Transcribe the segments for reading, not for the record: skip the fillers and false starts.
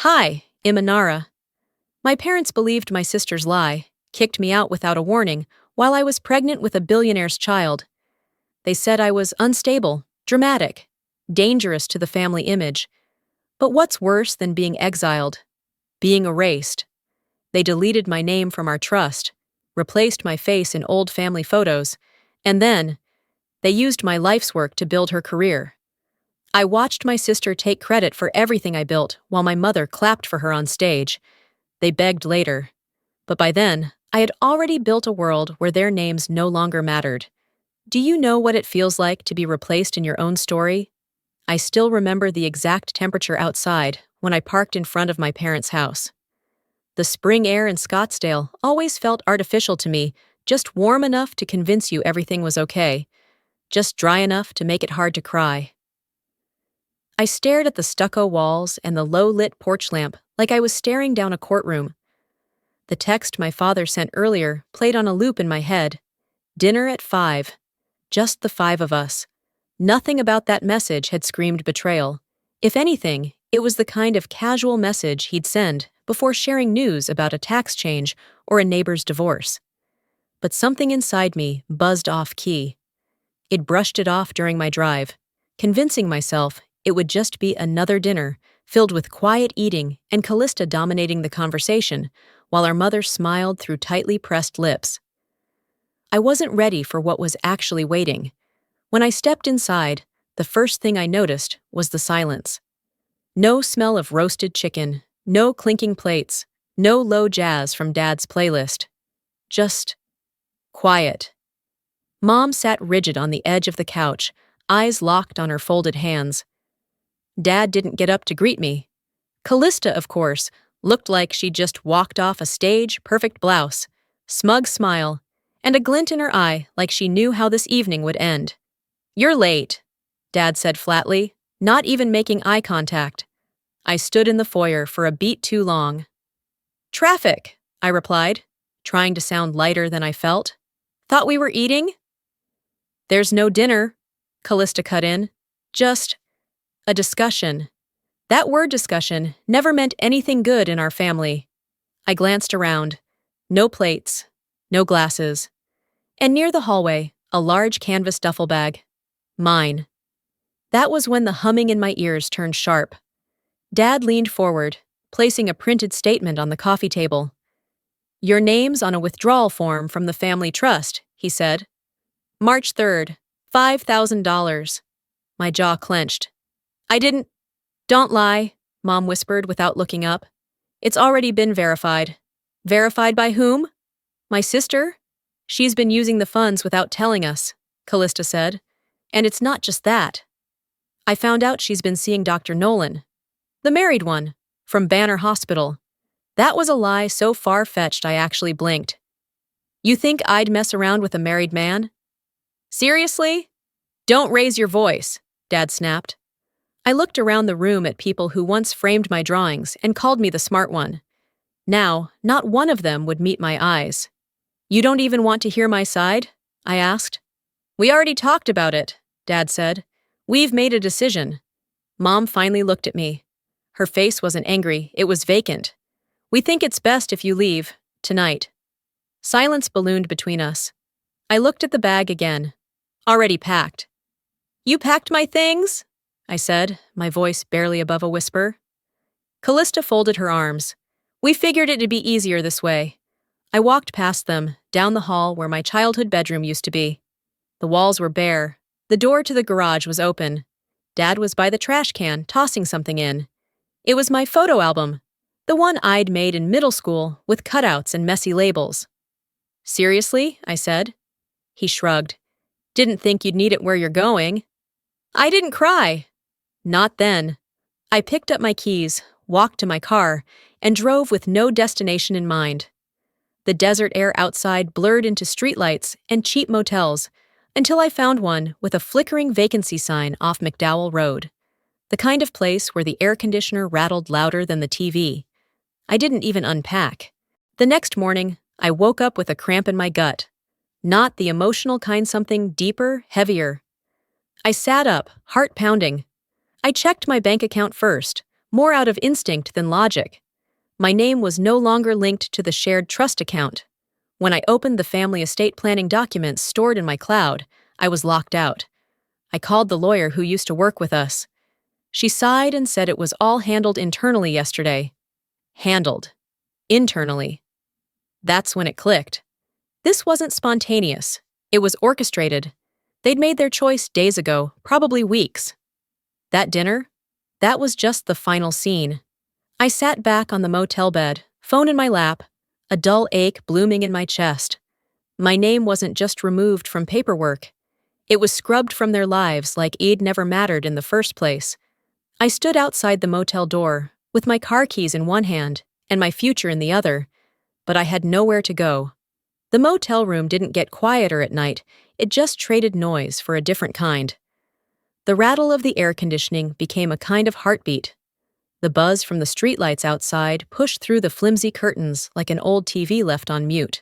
Hi, Imanara. My parents believed my sister's lie, kicked me out without a warning while I was pregnant with a billionaire's child. They said I was unstable, dramatic, dangerous to the family image. But what's worse than being exiled? Being erased. They deleted my name from our trust, replaced my face in old family photos, and then they used my life's work to build her career. I watched my sister take credit for everything I built while my mother clapped for her on stage. They begged later. But by then, I had already built a world where their names no longer mattered. Do you know what it feels like to be replaced in your own story? I still remember the exact temperature outside when I parked in front of my parents' house. The spring air in Scottsdale always felt artificial to me, just warm enough to convince you everything was okay, just dry enough to make it hard to cry. I stared at the stucco walls and the low-lit porch lamp like I was staring down a courtroom. The text my father sent earlier played on a loop in my head. Dinner at 5. Just the 5 of us. Nothing about that message had screamed betrayal. If anything, it was the kind of casual message he'd send before sharing news about a tax change or a neighbor's divorce. But something inside me buzzed off key. It brushed it off during my drive, convincing myself it would just be another dinner filled with quiet eating and Callista dominating the conversation while our mother smiled through tightly pressed lips. I wasn't ready for what was actually waiting. When I stepped inside, the first thing I noticed was the silence. No smell of roasted chicken, no clinking plates, no low jazz from Dad's playlist. Just quiet. Mom sat rigid on the edge of the couch, eyes locked on her folded hands. Dad didn't get up to greet me. Callista, of course, looked like she'd just walked off a stage-perfect blouse, smug smile, and a glint in her eye like she knew how this evening would end. "You're late," Dad said flatly, not even making eye contact. I stood in the foyer for a beat too long. "Traffic," I replied, trying to sound lighter than I felt. "Thought we were eating?" "There's no dinner," Callista cut in. "Just a discussion." That word discussion never meant anything good in our family. I glanced around. No plates, no glasses. And near the hallway, a large canvas duffel bag. Mine. That was when the humming in my ears turned sharp. Dad leaned forward, placing a printed statement on the coffee table. "Your name's on a withdrawal form from the family trust," he said. "March 3rd, $5,000. My jaw clenched. "Don't lie," Mom whispered without looking up. "It's already been verified." "Verified by whom?" "My sister. She's been using the funds without telling us," Callista said. "And it's not just that. I found out she's been seeing Dr. Nolan, the married one, from Banner Hospital." That was a lie so far-fetched I actually blinked. "You think I'd mess around with a married man?" "Seriously? Don't raise your voice," Dad snapped. I looked around the room at people who once framed my drawings and called me the smart one. Now, not one of them would meet my eyes. "You don't even want to hear my side?" I asked. "We already talked about it," Dad said. "We've made a decision." Mom finally looked at me. Her face wasn't angry, it was vacant. "We think it's best if you leave, tonight." Silence ballooned between us. I looked at the bag again. Already packed. "You packed my things?" I said, my voice barely above a whisper. Callista folded her arms. "We figured it'd be easier this way." I walked past them, down the hall where my childhood bedroom used to be. The walls were bare. The door to the garage was open. Dad was by the trash can, tossing something in. It was my photo album, the one I'd made in middle school with cutouts and messy labels. "Seriously?" I said. He shrugged. "Didn't think you'd need it where you're going." I didn't cry. Not then. I picked up my keys, walked to my car, and drove with no destination in mind. The desert air outside blurred into streetlights and cheap motels, until I found one with a flickering vacancy sign off McDowell Road. The kind of place where the air conditioner rattled louder than the TV. I didn't even unpack. The next morning, I woke up with a cramp in my gut. Not the emotional kind, something deeper, heavier. I sat up, heart pounding. I checked my bank account first, more out of instinct than logic. My name was no longer linked to the shared trust account. When I opened the family estate planning documents stored in my cloud, I was locked out. I called the lawyer who used to work with us. She sighed and said it was all handled internally yesterday. Handled. Internally. That's when it clicked. This wasn't spontaneous. It was orchestrated. They'd made their choice days ago, probably weeks. That dinner? That was just the final scene. I sat back on the motel bed, phone in my lap, a dull ache blooming in my chest. My name wasn't just removed from paperwork. It was scrubbed from their lives like it never mattered in the first place. I stood outside the motel door, with my car keys in one hand and my future in the other, but I had nowhere to go. The motel room didn't get quieter at night, it just traded noise for a different kind. The rattle of the air conditioning became a kind of heartbeat. The buzz from the streetlights outside pushed through the flimsy curtains like an old TV left on mute.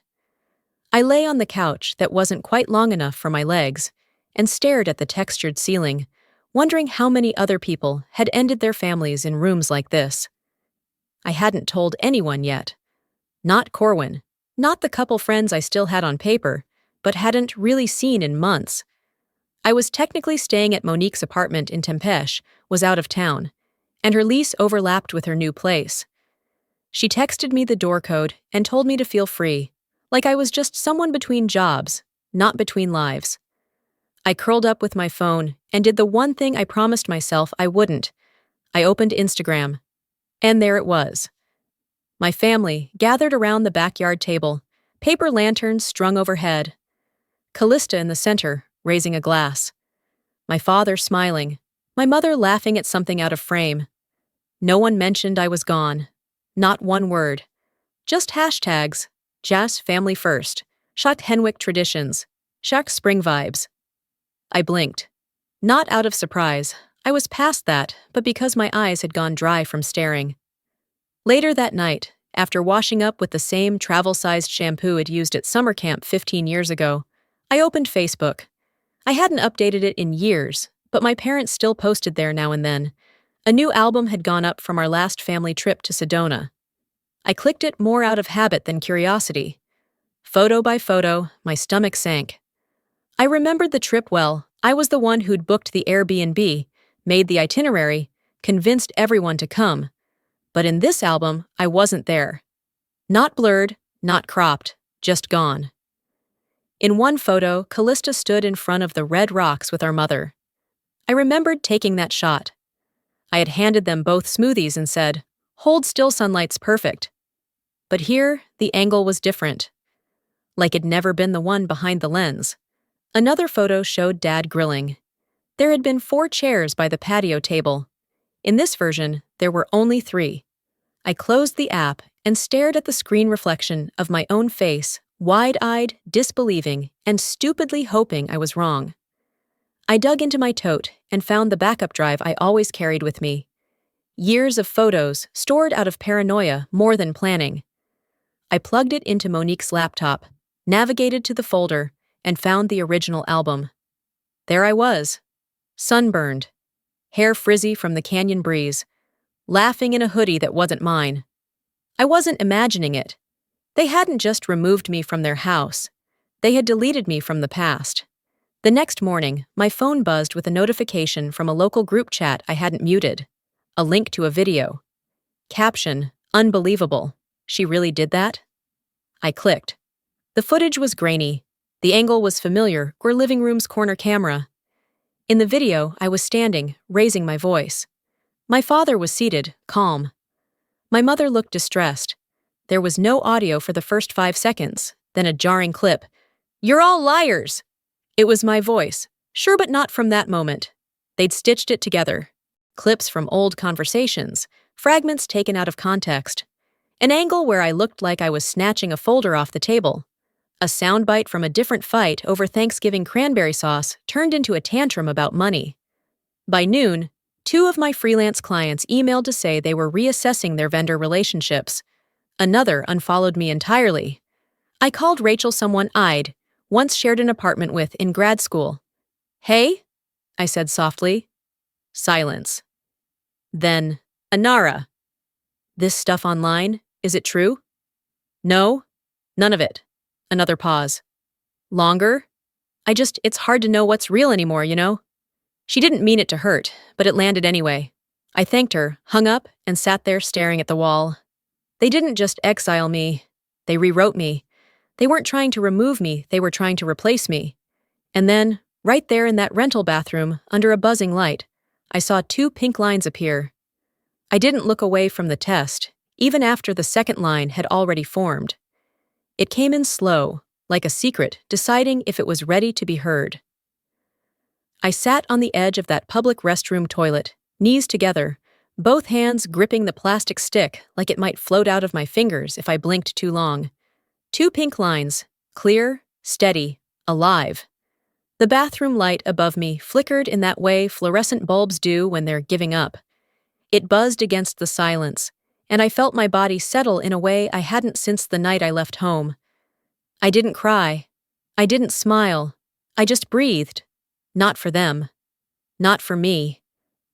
I lay on the couch that wasn't quite long enough for my legs and stared at the textured ceiling, wondering how many other people had ended their families in rooms like this. I hadn't told anyone yet. Not Corwin, not the couple friends I still had on paper, but hadn't really seen in months. I was technically staying at Monique's apartment in Tempeche, was out of town, and her lease overlapped with her new place. She texted me the door code and told me to feel free, like I was just someone between jobs, not between lives. I curled up with my phone and did the one thing I promised myself I wouldn't. I opened Instagram. And there it was. My family gathered around the backyard table, paper lanterns strung overhead. Callista in the center, raising a glass. My father smiling, my mother laughing at something out of frame. No one mentioned I was gone. Not one word. Just hashtags, Jas family first, Schacht Henwick traditions, Schacht spring vibes. I blinked. Not out of surprise. I was past that, but because my eyes had gone dry from staring. Later that night, after washing up with the same travel-sized shampoo I'd used at summer camp 15 years ago, I opened Facebook. I hadn't updated it in years, but my parents still posted there now and then. A new album had gone up from our last family trip to Sedona. I clicked it more out of habit than curiosity. Photo by photo, my stomach sank. I remembered the trip well. I was the one who'd booked the Airbnb, made the itinerary, convinced everyone to come. But in this album, I wasn't there. Not blurred, not cropped, just gone. In one photo, Callista stood in front of the red rocks with our mother. I remembered taking that shot. I had handed them both smoothies and said, "Hold still, sunlight's perfect." But here, the angle was different. Like it'd never been the one behind the lens. Another photo showed Dad grilling. There had been 4 chairs by the patio table. In this version, there were only 3. I closed the app and stared at the screen reflection of my own face, wide-eyed, disbelieving, and stupidly hoping I was wrong. I dug into my tote and found the backup drive I always carried with me. Years of photos stored out of paranoia more than planning. I plugged it into Monique's laptop, navigated to the folder, and found the original album. There I was, sunburned, hair frizzy from the canyon breeze, laughing in a hoodie that wasn't mine. I wasn't imagining it. They hadn't just removed me from their house. They had deleted me from the past. The next morning, my phone buzzed with a notification from a local group chat I hadn't muted. A link to a video. Caption, "Unbelievable. She really did that?" I clicked. The footage was grainy. The angle was familiar, our living room's corner camera. In the video, I was standing, raising my voice. My father was seated, calm. My mother looked distressed. There was no audio for the first 5 seconds, then a jarring clip. "You're all liars!" It was my voice, sure but not from that moment. They'd stitched it together. Clips from old conversations, fragments taken out of context. An angle where I looked like I was snatching a folder off the table. A soundbite from a different fight over Thanksgiving cranberry sauce turned into a tantrum about money. By noon, 2 of my freelance clients emailed to say they were reassessing their vendor relationships. Another unfollowed me entirely. I called Rachel someone I'd once shared an apartment with in grad school. "Hey?" I said softly. Silence. Then, Anara. This stuff online, is it true? No? None of it. Another pause. Longer? It's hard to know what's real anymore, you know? She didn't mean it to hurt, but it landed anyway. I thanked her, hung up, and sat there staring at the wall. They didn't just exile me, they rewrote me. They weren't trying to remove me, they were trying to replace me. And then, right there in that rental bathroom, under a buzzing light, I saw 2 pink lines appear. I didn't look away from the test, even after the second line had already formed. It came in slow, like a secret, deciding if it was ready to be heard. I sat on the edge of that public restroom toilet, knees together, both hands gripping the plastic stick like it might float out of my fingers if I blinked too long. 2 pink lines, clear, steady, alive. The bathroom light above me flickered in that way fluorescent bulbs do when they're giving up. It buzzed against the silence, and I felt my body settle in a way I hadn't since the night I left home. I didn't cry. I didn't smile. I just breathed. Not for them. Not for me.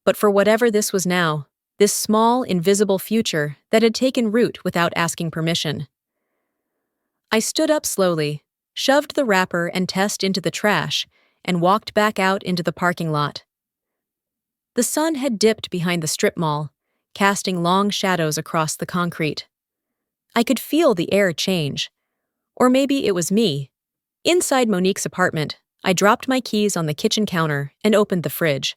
But for whatever this was now, this small, invisible future that had taken root without asking permission. I stood up slowly, shoved the wrapper and test into the trash, and walked back out into the parking lot. The sun had dipped behind the strip mall, casting long shadows across the concrete. I could feel the air change. Or maybe it was me. Inside Monique's apartment, I dropped my keys on the kitchen counter and opened the fridge.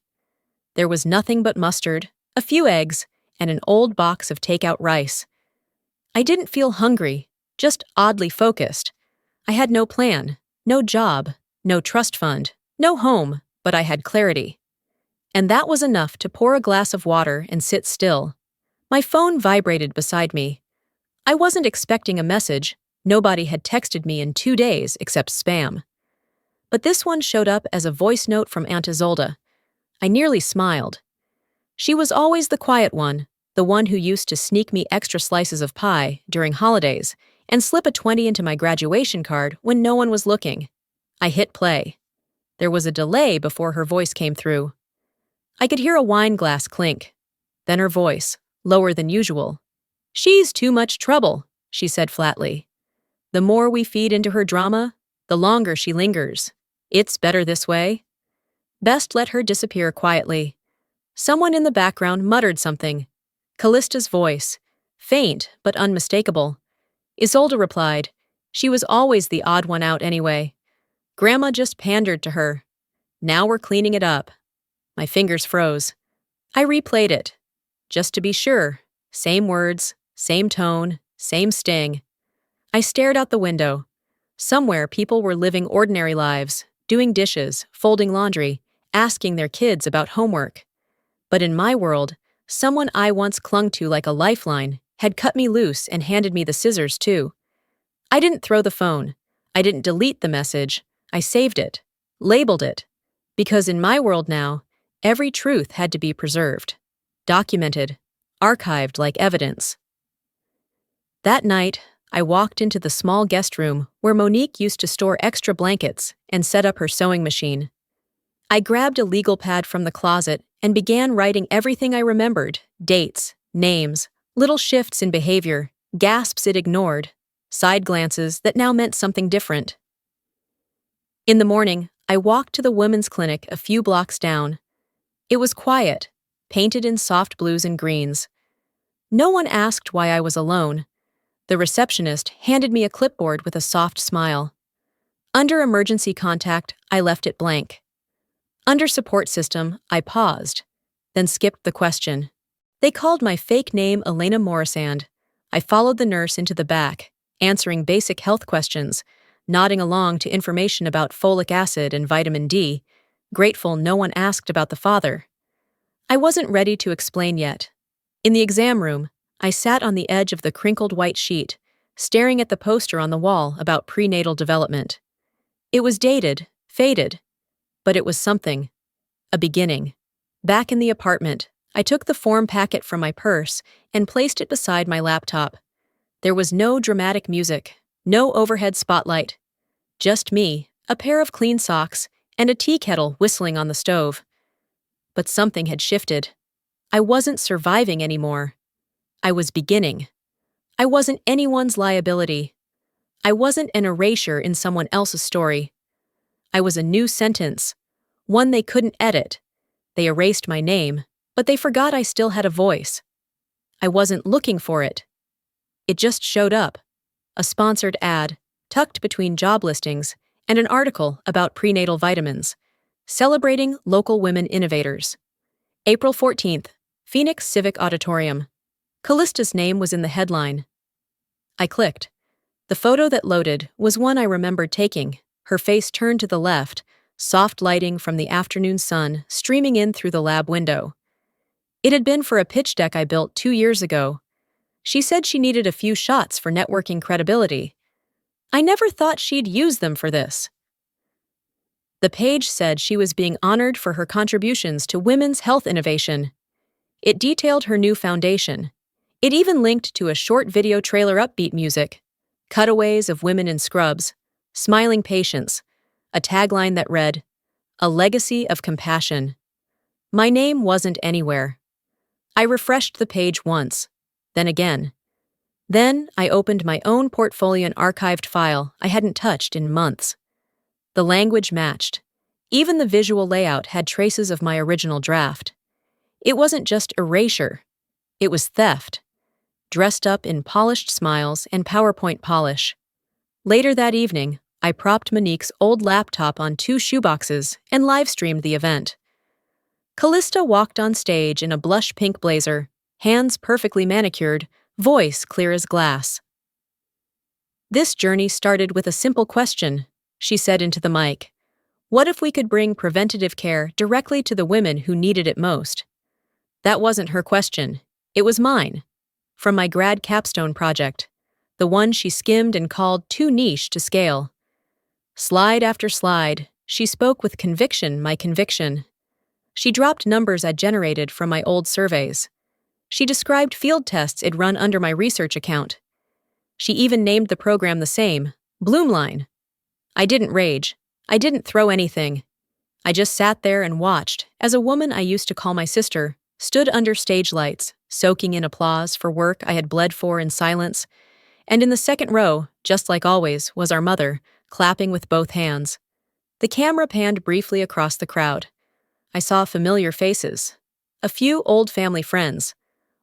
There was nothing but mustard, a few eggs, and an old box of takeout rice. I didn't feel hungry, just oddly focused. I had no plan, no job, no trust fund, no home, but I had clarity. And that was enough to pour a glass of water and sit still. My phone vibrated beside me. I wasn't expecting a message. Nobody had texted me in 2 days except spam. But this one showed up as a voice note from Aunt Isolde. I nearly smiled. She was always the quiet one, the one who used to sneak me extra slices of pie during holidays and slip a 20 into my graduation card when no one was looking. I hit play. There was a delay before her voice came through. I could hear a wine glass clink. Then her voice, lower than usual. "She's too much trouble," she said flatly. "The more we feed into her drama, the longer she lingers. It's better this way." Best let her disappear quietly. Someone in the background muttered something. Callista's voice, faint but unmistakable. Isolde replied. She was always the odd one out anyway. Grandma just pandered to her. Now we're cleaning it up. My fingers froze. I replayed it. Just to be sure. Same words, same tone, same sting. I stared out the window. Somewhere people were living ordinary lives, doing dishes, folding laundry, asking their kids about homework. But in my world, someone I once clung to like a lifeline had cut me loose and handed me the scissors too. I didn't throw the phone. I didn't delete the message. I saved it, labeled it. Because in my world now, every truth had to be preserved, documented, archived like evidence. That night, I walked into the small guest room where Monique used to store extra blankets and set up her sewing machine. I grabbed a legal pad from the closet and began writing everything I remembered, dates, names, little shifts in behavior, gasps it ignored, side glances that now meant something different. In the morning, I walked to the women's clinic a few blocks down. It was quiet, painted in soft blues and greens. No one asked why I was alone. The receptionist handed me a clipboard with a soft smile. Under emergency contact, I left it blank. Under support system, I paused, then skipped the question. They called my fake name Elena Morrisand. I followed the nurse into the back, answering basic health questions, nodding along to information about folic acid and vitamin D, grateful no one asked about the father. I wasn't ready to explain yet. In the exam room, I sat on the edge of the crinkled white sheet, staring at the poster on the wall about prenatal development. It was dated, faded, but it was something. A beginning. Back in the apartment, I took the form packet from my purse and placed it beside my laptop. There was no dramatic music, no overhead spotlight. Just me, a pair of clean socks, and a tea kettle whistling on the stove. But something had shifted. I wasn't surviving anymore. I was beginning. I wasn't anyone's liability. I wasn't an erasure in someone else's story. I was a new sentence, one they couldn't edit. They erased my name, but they forgot I still had a voice. I wasn't looking for it. It just showed up. A sponsored ad, tucked between job listings, and an article about prenatal vitamins, celebrating local women innovators. April 14th, Phoenix Civic Auditorium. Callista's name was in the headline. I clicked. The photo that loaded was one I remembered taking, her face turned to the left, soft lighting from the afternoon sun streaming in through the lab window. It had been for a pitch deck I built 2 years ago. She said she needed a few shots for networking credibility. I never thought she'd use them for this. The page said she was being honored for her contributions to women's health innovation. It detailed her new foundation. It even linked to a short video trailer upbeat music, cutaways of women in scrubs, smiling patients, a tagline that read, "A legacy of compassion." My name wasn't anywhere. I refreshed the page once, then again. Then I opened my own portfolio and archived file I hadn't touched in months. The language matched. Even the visual layout had traces of my original draft. It wasn't just erasure. It was theft, dressed up in polished smiles and PowerPoint polish. Later that evening, I propped Monique's old laptop on 2 shoeboxes and live-streamed the event. Callista walked on stage in a blush pink blazer, hands perfectly manicured, voice clear as glass. "This journey started with a simple question," she said into the mic. "What if we could bring preventative care directly to the women who needed it most?" That wasn't her question. It was mine. From my grad capstone project, the one she skimmed and called too niche to scale. Slide after slide, she spoke with conviction, my conviction. She dropped numbers I'd generated from my old surveys. She described field tests I'd run under my research account. She even named the program the same, Bloomline. I didn't rage. I didn't throw anything. I just sat there and watched as a woman I used to call my sister stood under stage lights, soaking in applause for work I had bled for in silence, and in the second row, just like always, was our mother, clapping with both hands. The camera panned briefly across the crowd. I saw familiar faces. A few old family friends.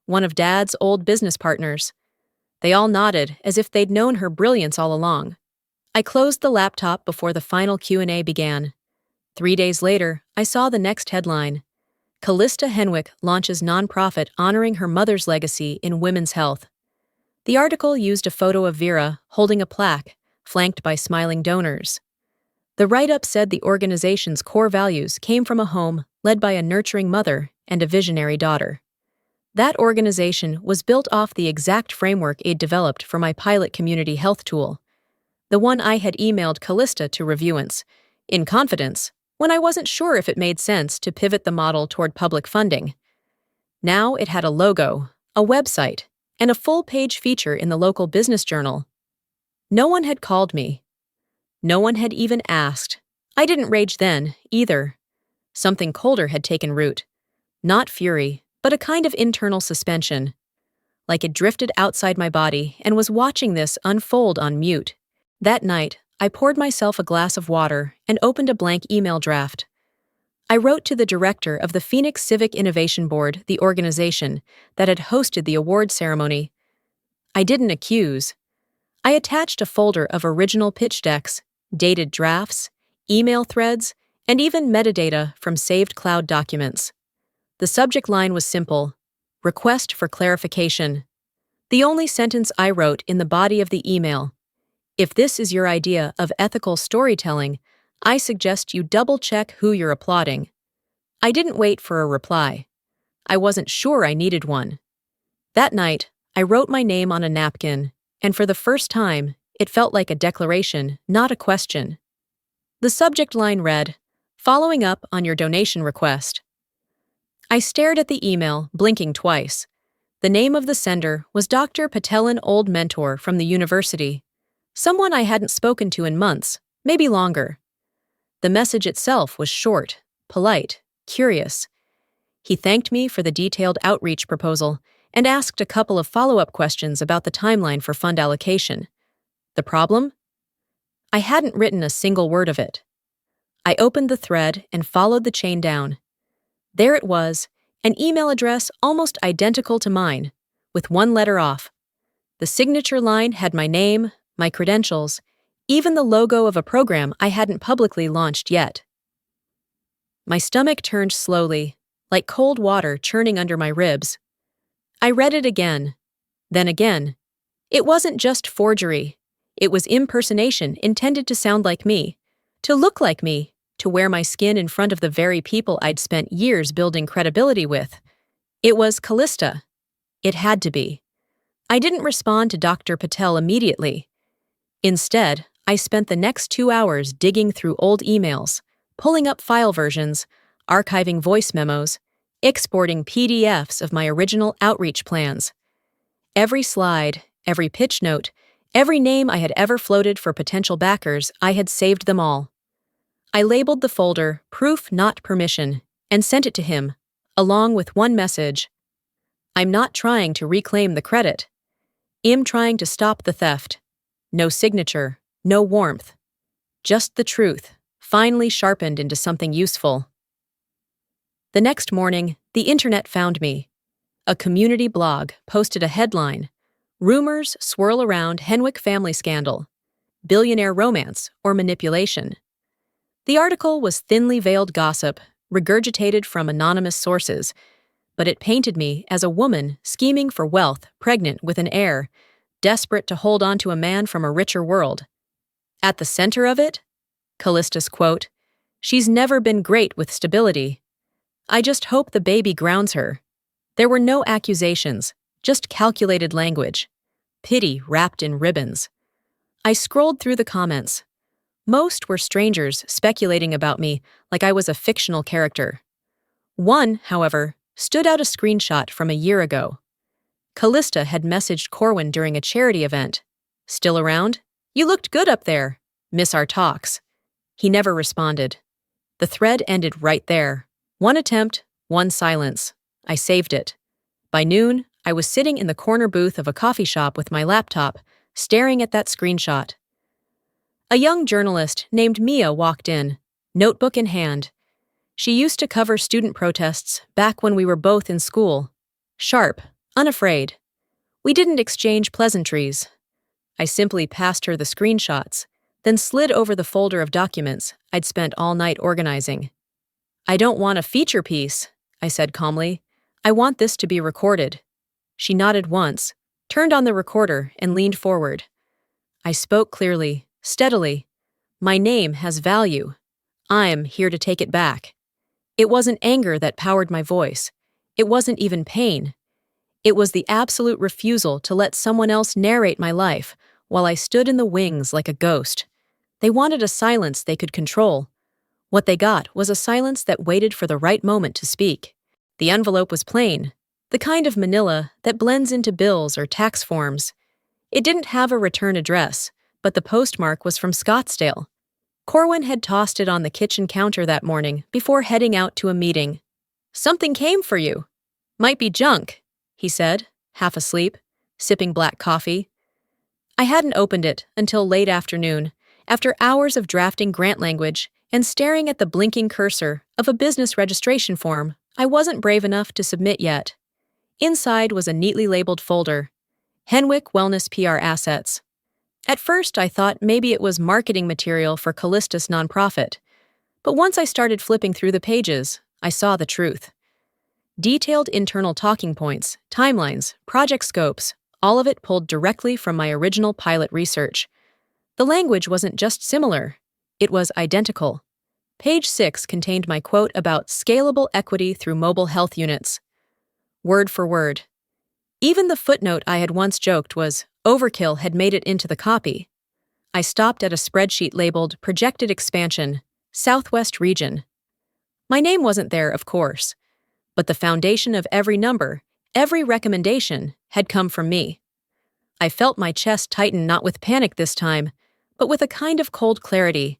One of Dad's old business partners. They all nodded as if they'd known her brilliance all along. I closed the laptop before the final Q&A began. 3 days later, I saw the next headline. Callista Henwick launches nonprofit honoring her mother's legacy in women's health. The article used a photo of Vera holding a plaque, flanked by smiling donors. The write-up said the organization's core values came from a home led by a nurturing mother and a visionary daughter. That organization was built off the exact framework I'd developed for my pilot community health tool, the one I had emailed Callista to reviewance, in confidence, when I wasn't sure if it made sense to pivot the model toward public funding. Now it had a logo, a website, and a full-page feature in the local business journal. No one had called me. No one had even asked. I didn't rage then, either. Something colder had taken root. Not fury, but a kind of internal suspension. Like it drifted outside my body and was watching this unfold on mute. That night, I poured myself a glass of water and opened a blank email draft. I wrote to the director of the Phoenix Civic Innovation Board, the organization that had hosted the award ceremony. I didn't accuse. I attached a folder of original pitch decks, dated drafts, email threads, and even metadata from saved cloud documents. The subject line was simple: request for clarification. The only sentence I wrote in the body of the email: if this is your idea of ethical storytelling, I suggest you double-check who you're applauding. I didn't wait for a reply. I wasn't sure I needed one. That night, I wrote my name on a napkin, and for the first time, it felt like a declaration, not a question. The subject line read, "Following up on your donation request." I stared at the email, blinking twice. The name of the sender was Dr. Patelan, old mentor from the university. Someone I hadn't spoken to in months, maybe longer. The message itself was short, polite, curious. He thanked me for the detailed outreach proposal and asked a couple of follow-up questions about the timeline for fund allocation. The problem? I hadn't written a single word of it. I opened the thread and followed the chain down. There it was, an email address almost identical to mine, with one letter off. The signature line had my name, my credentials, even the logo of a program I hadn't publicly launched yet. My stomach turned slowly, like cold water churning under my ribs. I read it again, then again. It wasn't just forgery. It was impersonation intended to sound like me, to look like me, to wear my skin in front of the very people I'd spent years building credibility with. It was Callista. It had to be. I didn't respond to Dr. Patel immediately. Instead, I spent the next 2 hours digging through old emails, pulling up file versions, archiving voice memos, exporting PDFs of my original outreach plans. Every slide, every pitch note, every name I had ever floated for potential backers, I had saved them all. I labeled the folder Proof Not Permission and sent it to him, along with one message. I'm not trying to reclaim the credit. I'm trying to stop the theft. No signature, no warmth. Just the truth, finally sharpened into something useful. The next morning, the internet found me. A community blog posted a headline, Rumors Swirl Around Henwick Family Scandal, Billionaire Romance or Manipulation. The article was thinly veiled gossip, regurgitated from anonymous sources, but it painted me as a woman scheming for wealth, pregnant with an heir, desperate to hold on to a man from a richer world. At the center of it, Callista's quote, "She's never been great with stability. I just hope the baby grounds her." There were no accusations, just calculated language. Pity wrapped in ribbons. I scrolled through the comments. Most were strangers speculating about me like I was a fictional character. One, however, stood out a screenshot from a year ago. Callista had messaged Corwin during a charity event. "Still around? You looked good up there. Miss our talks." He never responded. The thread ended right there. One attempt, one silence. I saved it. By noon, I was sitting in the corner booth of a coffee shop with my laptop, staring at that screenshot. A young journalist named Mia walked in, notebook in hand. She used to cover student protests back when we were both in school. Sharp, unafraid. We didn't exchange pleasantries. I simply passed her the screenshots, then slid over the folder of documents I'd spent all night organizing. "I don't want a feature piece," I said calmly. "I want this to be recorded." She nodded once, turned on the recorder, and leaned forward. I spoke clearly, steadily. "My name has value. I'm here to take it back." It wasn't anger that powered my voice. It wasn't even pain. It was the absolute refusal to let someone else narrate my life while I stood in the wings like a ghost. They wanted a silence they could control. What they got was a silence that waited for the right moment to speak. The envelope was plain, the kind of manila that blends into bills or tax forms. It didn't have a return address, but the postmark was from Scottsdale. Corwin had tossed it on the kitchen counter that morning before heading out to a meeting. "Something came for you. Might be junk," he said, half asleep, sipping black coffee. I hadn't opened it until late afternoon, after hours of drafting grant language and staring at the blinking cursor of a business registration form I wasn't brave enough to submit yet. Inside was a neatly labeled folder, Henwick Wellness PR Assets. At first, I thought maybe it was marketing material for Callista's nonprofit. But once I started flipping through the pages, I saw the truth. Detailed internal talking points, timelines, project scopes, all of it pulled directly from my original pilot research. The language wasn't just similar, it was identical. Page 6 contained my quote about scalable equity through mobile health units. Word for word. Even the footnote I had once joked was overkill had made it into the copy. I stopped at a spreadsheet labeled Projected Expansion, Southwest Region. My name wasn't there, of course, but the foundation of every number, every recommendation, had come from me. I felt my chest tighten not with panic this time, but with a kind of cold clarity.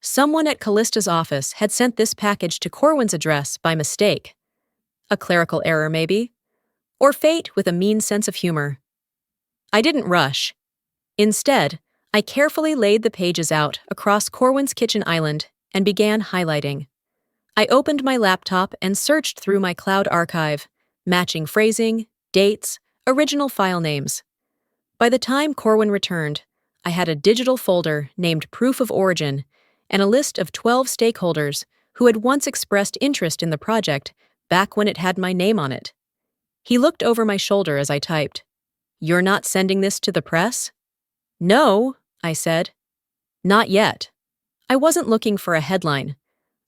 Someone at Callista's office had sent this package to Corwin's address by mistake. A clerical error, maybe? Or fate with a mean sense of humor? I didn't rush. Instead, I carefully laid the pages out across Corwin's kitchen island and began highlighting. I opened my laptop and searched through my cloud archive, matching phrasing, dates, original file names. By the time Corwin returned, I had a digital folder named Proof of Origin and a list of 12 stakeholders who had once expressed interest in the project back when it had my name on it. He looked over my shoulder as I typed. "You're not sending this to the press?" "No," I said. "Not yet." I wasn't looking for a headline.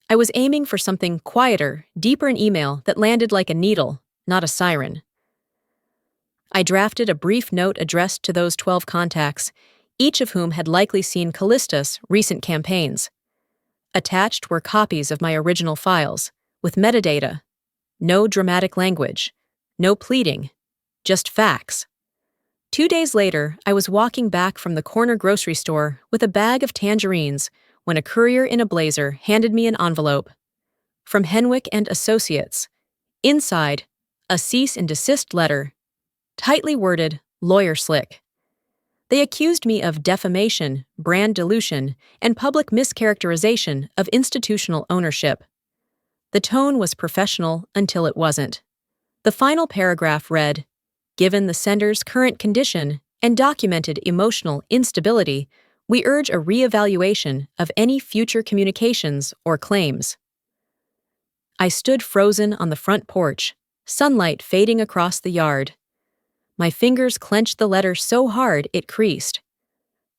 I was aiming for something quieter, deeper in email that landed like a needle, not a siren. I drafted a brief note addressed to those 12 contacts, each of whom had likely seen Callista's recent campaigns. Attached were copies of my original files, with metadata. No dramatic language, no pleading, just facts. 2 days later, I was walking back from the corner grocery store with a bag of tangerines when a courier in a blazer handed me an envelope. From Henwick and Associates. Inside, a cease and desist letter. Tightly worded, lawyer slick. They accused me of defamation, brand dilution, and public mischaracterization of institutional ownership. The tone was professional until it wasn't. The final paragraph read, "Given the sender's current condition and documented emotional instability, we urge a reevaluation of any future communications or claims." I stood frozen on the front porch, sunlight fading across the yard. My fingers clenched the letter so hard it creased.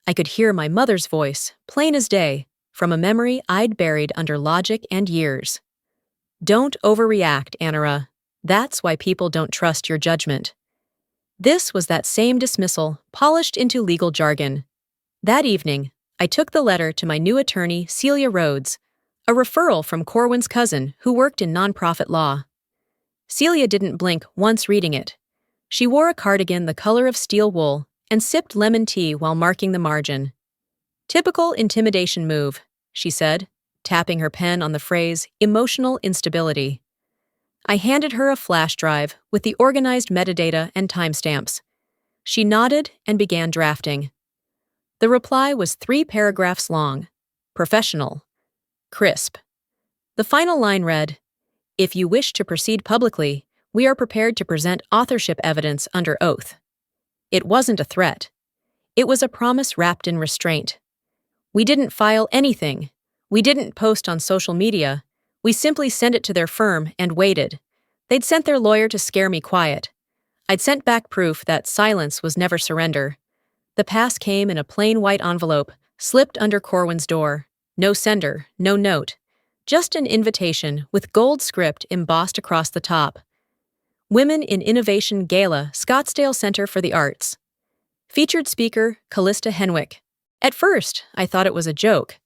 I could hear my mother's voice, plain as day, from a memory I'd buried under logic and years. "Don't overreact, Anara. That's why people don't trust your judgment." This was that same dismissal, polished into legal jargon. That evening, I took the letter to my new attorney, Celia Rhodes, a referral from Corwin's cousin who worked in nonprofit law. Celia didn't blink once reading it. She wore a cardigan the color of steel wool and sipped lemon tea while marking the margin. "Typical intimidation move," she said, tapping her pen on the phrase, "emotional instability." I handed her a flash drive with the organized metadata and timestamps. She nodded and began drafting. The reply was 3 paragraphs long. Professional. Crisp. The final line read, "If you wish to proceed publicly, we are prepared to present authorship evidence under oath." It wasn't a threat. It was a promise wrapped in restraint. We didn't file anything. We didn't post on social media. We simply sent it to their firm and waited. They'd sent their lawyer to scare me quiet. I'd sent back proof that silence was never surrender. The pass came in a plain white envelope, slipped under Corwin's door. No sender, no note. Just an invitation with gold script embossed across the top. Women in Innovation Gala, Scottsdale Center for the Arts. Featured speaker, Callista Henwick. At first, I thought it was a joke.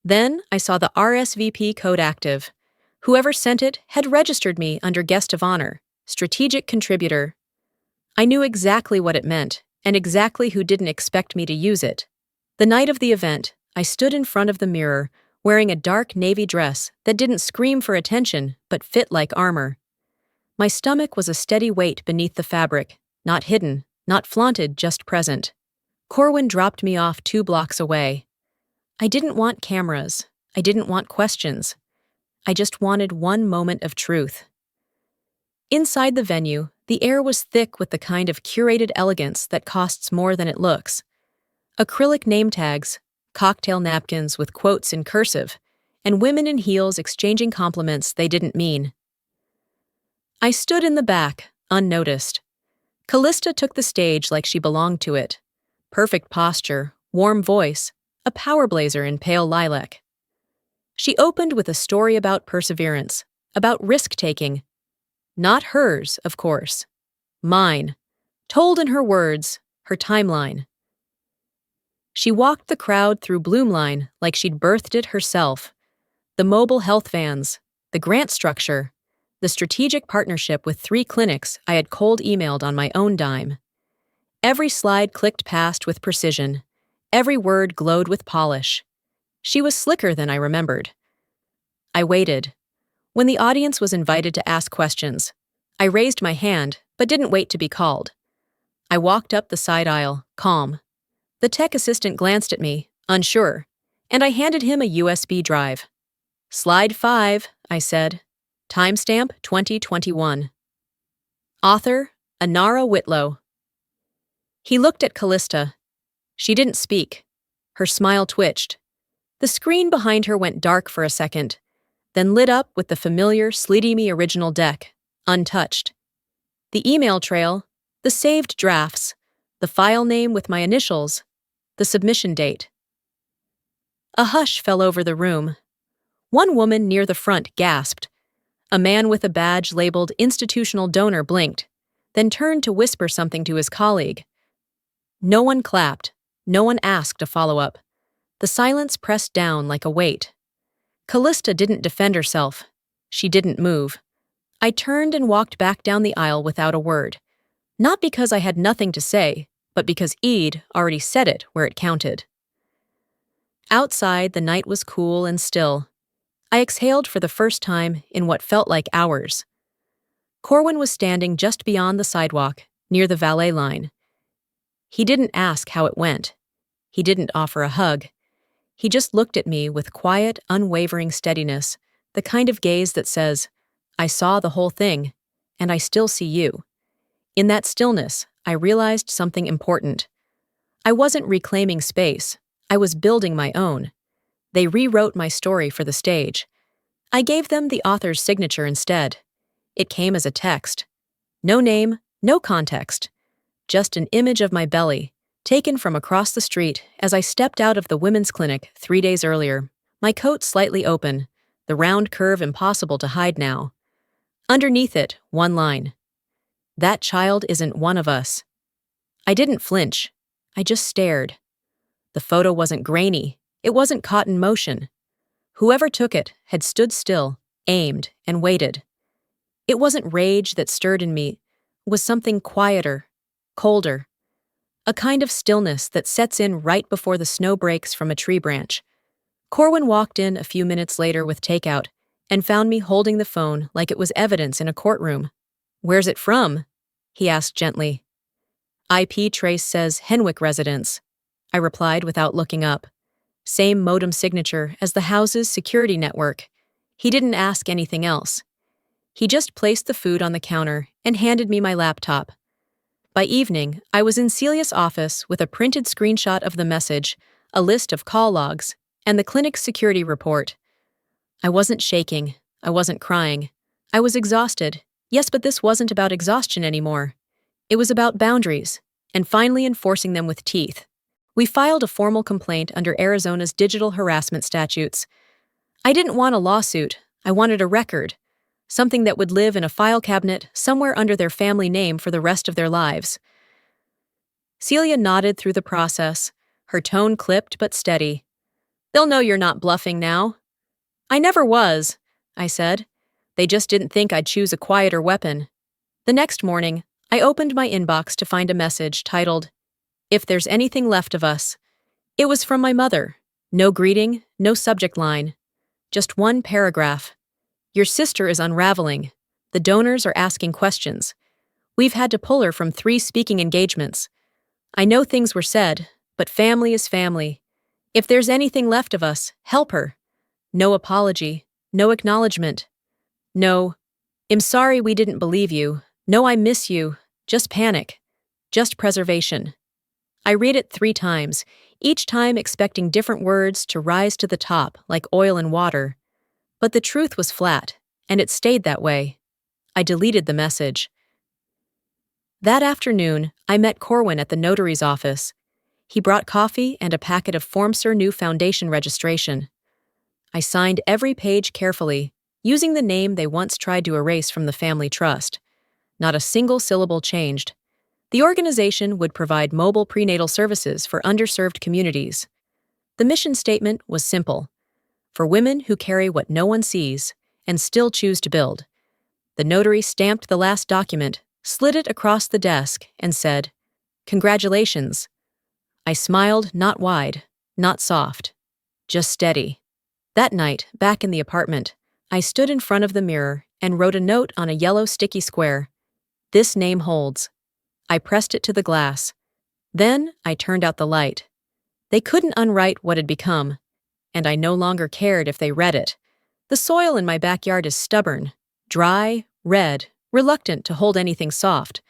Then I saw the RSVP code active. Whoever sent it had registered me under guest of honor, strategic contributor. I knew exactly what it meant, and exactly who didn't expect me to use it. The night of the event, I stood in front of the mirror, wearing a dark navy dress that didn't scream for attention, but fit like armor. My stomach was a steady weight beneath the fabric, not hidden, not flaunted, just present. Corwin dropped me off 2 blocks away. I didn't want cameras. I didn't want questions. I just wanted one moment of truth. Inside the venue, the air was thick with the kind of curated elegance that costs more than it looks. Acrylic name tags, cocktail napkins with quotes in cursive, and women in heels exchanging compliments they didn't mean. I stood in the back, unnoticed. Callista took the stage like she belonged to it. Perfect posture, warm voice, a power blazer in pale lilac. She opened with a story about perseverance, about risk-taking. Not hers, of course. Mine. Told in her words, her timeline. She walked the crowd through Bloomline like she'd birthed it herself. The mobile health vans, the grant structure, the strategic partnership with 3 clinics I had cold emailed on my own dime. Every slide clicked past with precision. Every word glowed with polish. She was slicker than I remembered. I waited. When the audience was invited to ask questions, I raised my hand but didn't wait to be called. I walked up the side aisle, calm. The tech assistant glanced at me, unsure, and I handed him a USB drive. Slide 5, I said. Timestamp 2021. Author, Anara Whitlow. He looked at Callista. She didn't speak. Her smile twitched. The screen behind her went dark for a second, then lit up with the familiar Sleety Me original deck, untouched. The email trail, the saved drafts, the file name with my initials, the submission date. A hush fell over the room. One woman near the front gasped. A man with a badge labeled Institutional Donor blinked, then turned to whisper something to his colleague. No one clapped. No one asked a follow-up. The silence pressed down like a weight. Callista didn't defend herself. She didn't move. I turned and walked back down the aisle without a word. Not because I had nothing to say, but because Eid already said it where it counted. Outside, the night was cool and still. I exhaled for the first time in what felt like hours. Corwin was standing just beyond the sidewalk, near the valet line. He didn't ask how it went. He didn't offer a hug. He just looked at me with quiet, unwavering steadiness, the kind of gaze that says, I saw the whole thing, and I still see you. In that stillness, I realized something important. I wasn't reclaiming space. I was building my own. They rewrote my story for the stage. I gave them the author's signature instead. It came as a text. No name, no context. Just an image of my belly, taken from across the street as I stepped out of the women's clinic 3 days earlier, my coat slightly open, the round curve impossible to hide now. Underneath it, one line. That child isn't one of us. I didn't flinch. I just stared. The photo wasn't grainy. It wasn't caught in motion. Whoever took it had stood still, aimed, and waited. It wasn't rage that stirred in me. It was something quieter, colder. A kind of stillness that sets in right before the snow breaks from a tree branch. Corwin walked in a few minutes later with takeout and found me holding the phone like it was evidence in a courtroom. Where's it from? He asked gently. IP trace says Henwick residence, I replied without looking up. Same modem signature as the house's security network. He didn't ask anything else. He just placed the food on the counter and handed me my laptop. By evening, I was in Celia's office with a printed screenshot of the message, a list of call logs, and the clinic's security report. I wasn't shaking. I wasn't crying. I was exhausted. Yes, but this wasn't about exhaustion anymore. It was about boundaries, and finally enforcing them with teeth. We filed a formal complaint under Arizona's digital harassment statutes. I didn't want a lawsuit. I wanted a record. Something that would live in a file cabinet somewhere under their family name for the rest of their lives. Celia nodded through the process, her tone clipped but steady. They'll know you're not bluffing now. I never was, I said. They just didn't think I'd choose a quieter weapon. The next morning, I opened my inbox to find a message titled, If There's Anything Left of Us. It was from my mother. No greeting, no subject line. Just one paragraph. Your sister is unraveling. The donors are asking questions. We've had to pull her from 3 speaking engagements. I know things were said, but family is family. If there's anything left of us, help her. No apology, no acknowledgement. No, I'm sorry we didn't believe you. No, I miss you. Just panic. Just preservation. I read it 3 times, each time expecting different words to rise to the top like oil and water. But the truth was flat, and it stayed that way. I deleted the message. That afternoon, I met Corwin at the notary's office. He brought coffee and a packet of Formsur new foundation registration. I signed every page carefully, using the name they once tried to erase from the family trust. Not a single syllable changed. The organization would provide mobile prenatal services for underserved communities. The mission statement was simple. For women who carry what no one sees and still choose to build. The notary stamped the last document, slid it across the desk, and said, Congratulations. I smiled, not wide, not soft, just steady. That night, back in the apartment, I stood in front of the mirror and wrote a note on a yellow sticky square. This name holds. I pressed it to the glass. Then I turned out the light. They couldn't unwrite what had become, and I no longer cared if they read it. The soil in my backyard is stubborn, dry, red, reluctant to hold anything soft.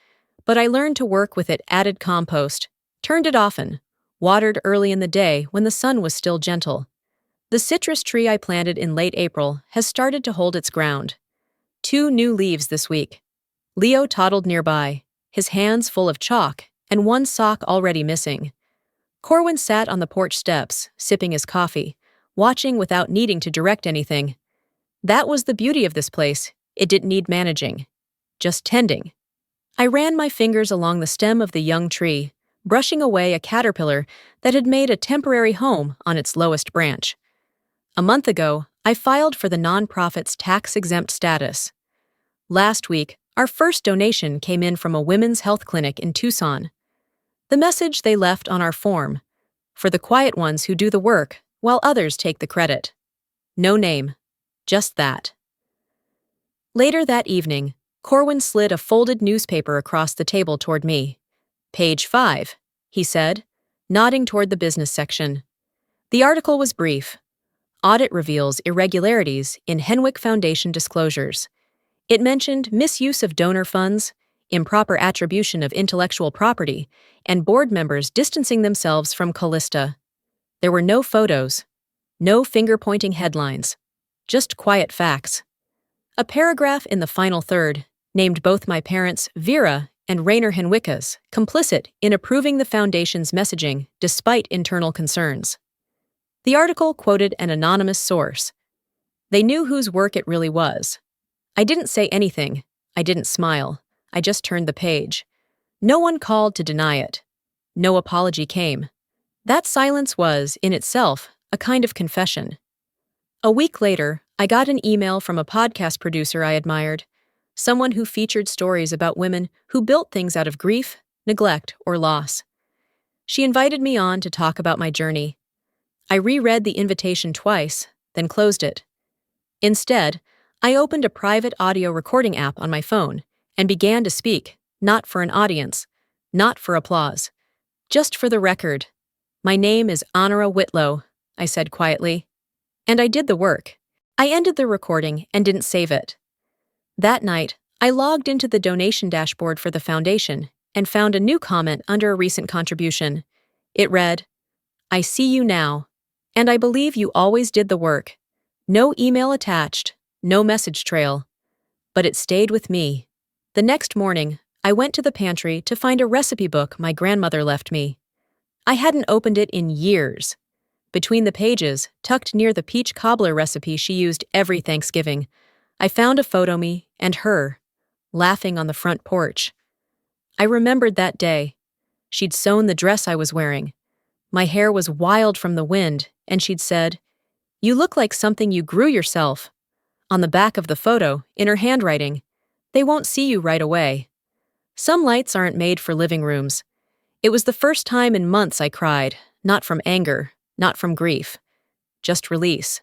But I learned to work with it, added compost, turned it often, watered early in the day when the sun was still gentle. The citrus tree I planted in late April has started to hold its ground. 2 new leaves this week. Leo toddled nearby, his hands full of chalk and 1 sock already missing. Corwin sat on the porch steps, sipping his coffee, watching without needing to direct anything. That was the beauty of this place. It didn't need managing, just tending. I ran my fingers along the stem of the young tree, brushing away a caterpillar that had made a temporary home on its lowest branch. A month ago, I filed for the nonprofit's tax-exempt status. Last week, our first donation came in from a women's health clinic in Tucson. The message they left on our form: for the quiet ones who do the work, while others take the credit. No name, just that. Later that evening, Corwin slid a folded newspaper across the table toward me. Page 5, he said, nodding toward the business section. The article was brief. Audit reveals irregularities in Henwick Foundation disclosures. It mentioned misuse of donor funds, improper attribution of intellectual property, and board members distancing themselves from Callista. There were no photos, no finger-pointing headlines, just quiet facts. A paragraph in the final third named both my parents, Vera and Rainer Henwickas, complicit in approving the foundation's messaging despite internal concerns. The article quoted an anonymous source. They knew whose work it really was. I didn't say anything. I didn't smile. I just turned the page. No one called to deny it. No apology came. That silence was, in itself, a kind of confession. A week later, I got an email from a podcast producer I admired, someone who featured stories about women who built things out of grief, neglect, or loss. She invited me on to talk about my journey. I reread the invitation twice, then closed it. Instead, I opened a private audio recording app on my phone and began to speak, not for an audience, not for applause, just for the record. My name is Honora Whitlow, I said quietly. And I did the work. I ended the recording and didn't save it. That night, I logged into the donation dashboard for the foundation and found a new comment under a recent contribution. It read, "I see you now, and I believe you always did the work. No email attached, no message trail. But it stayed with me." The next morning, I went to the pantry to find a recipe book my grandmother left me. I hadn't opened it in years. Between the pages, tucked near the peach cobbler recipe she used every Thanksgiving, I found a photo me and her, laughing on the front porch. I remembered that day. She'd sewn the dress I was wearing. My hair was wild from the wind, and she'd said, "You look like something you grew yourself." On the back of the photo, in her handwriting, "They won't see you right away." Some lights aren't made for living rooms. It was the first time in months I cried, not from anger, not from grief, just release.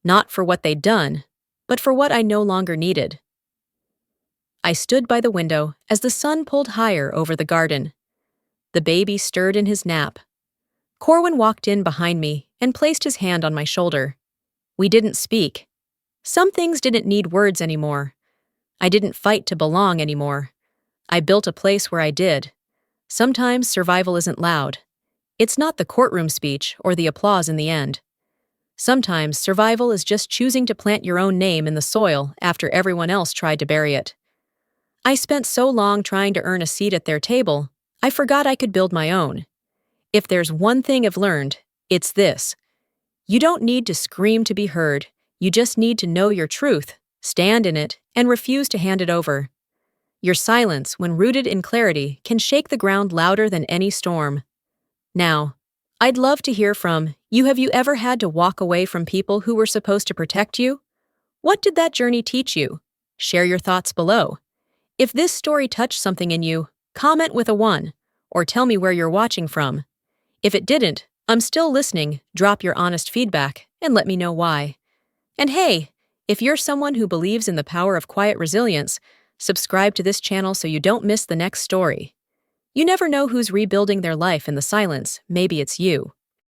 Not for what they'd done, but for what I no longer needed. I stood by the window as the sun pulled higher over the garden. The baby stirred in his nap. Corwin walked in behind me and placed his hand on my shoulder. We didn't speak. Some things didn't need words anymore. I didn't fight to belong anymore. I built a place where I did. Sometimes survival isn't loud. It's not the courtroom speech or the applause in the end. Sometimes survival is just choosing to plant your own name in the soil after everyone else tried to bury it. I spent so long trying to earn a seat at their table, I forgot I could build my own. If there's one thing I've learned, it's this. You don't need to scream to be heard. You just need to know your truth, stand in it, and refuse to hand it over. Your silence, when rooted in clarity, can shake the ground louder than any storm. Now, I'd love to hear from you. Have you ever had to walk away from people who were supposed to protect you? What did that journey teach you? Share your thoughts below. If this story touched something in you, comment with a 1, or tell me where you're watching from. If it didn't, I'm still listening. Drop your honest feedback and let me know why. And hey, If you're someone who believes in the power of quiet resilience, subscribe to this channel so you don't miss the next story. You never know who's rebuilding their life in the silence, maybe it's you.